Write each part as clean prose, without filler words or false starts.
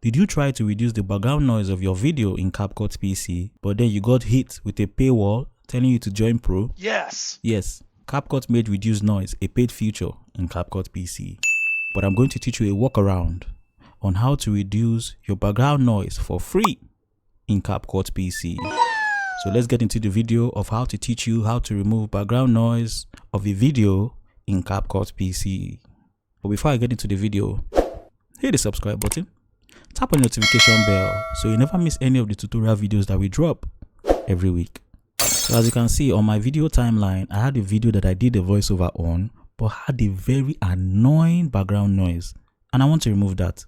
Did you try to reduce the background noise of your video in Capcut PC, but then you got hit with a paywall telling you to join Pro? Yes. Yes, Capcut made reduce noise a paid feature in Capcut PC. But I'm going to teach you a workaround on how to reduce your background noise for free in Capcut PC. So let's get into the video of how to teach you how to remove background noise of a video in Capcut PC. But before I get into the video, hit the subscribe button, tap on the notification bell so you never miss any of the tutorial videos that we drop every week. So as you can see on my video timeline, I had a video that I did a voiceover on, but had a very annoying background noise, and I want to remove that.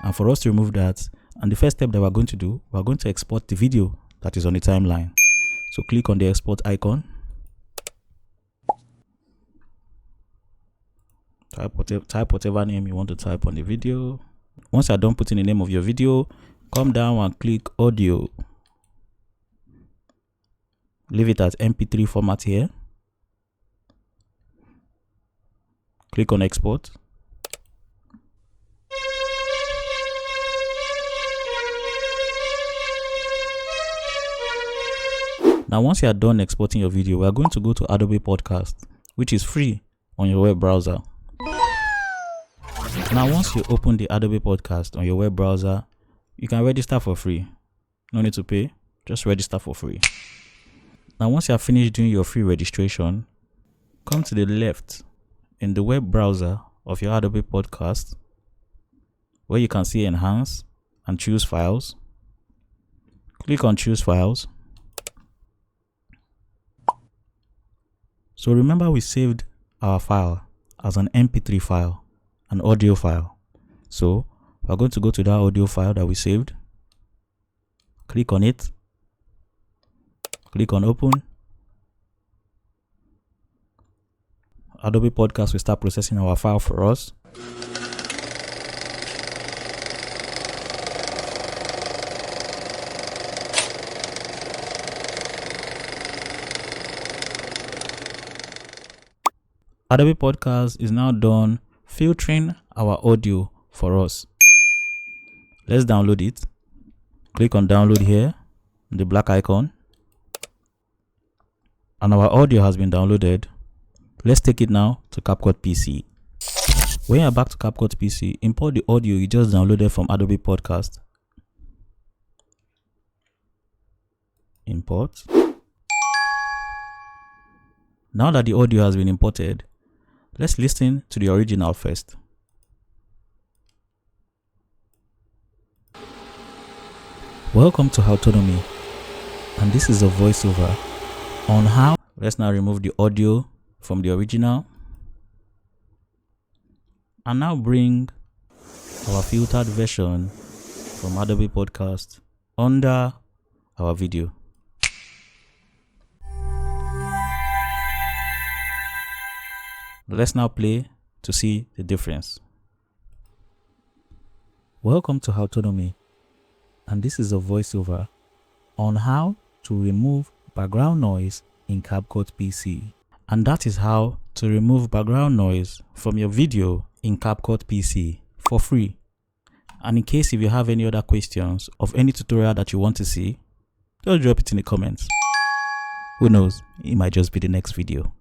And for us to remove that, and the first step that we're going to do, we're going to export the video that is on the timeline. So click on the export icon, type whatever name you want to type on the video. Once you're done putting the name of your video, come down and click audio. Leave it as MP3 format here. Click on export. Now once you are done exporting your video, we are going to go to Adobe Podcast, which is free on your web browser. Now once you open the Adobe Podcast on your web browser, you can register for free. No need to pay, just register for free. Now once you have finished doing your free registration, come to the left in the web browser of your Adobe Podcast, where you can see enhance and choose files. Click on choose files. So remember we saved our file as an MP3 file, an audio file. So we're going to go to that audio file that we saved. Click on it. Click on open. Adobe Podcast will start processing our file for us. Adobe Podcast is now done filtering our audio for us. Let's download it. Click on download here, the black icon. And our audio has been downloaded. Let's take it now to Capcut PC. When you're back to Capcut PC, import the audio you just downloaded from Adobe Podcast. Import. Now that the audio has been imported, let's listen to the original first. Welcome to Autonomy, and this is a voiceover on how. Let's now remove the audio from the original and now bring our filtered version from Adobe Podcast under our video. Let's now play to see the difference. Welcome to Autonomy, and this is a voiceover on how to remove background noise in Capcut PC. And that is how to remove background noise from your video in Capcut PC for free. And in case if you have any other questions of any tutorial that you want to see, just drop it in the comments. Who knows, it might just be the next video.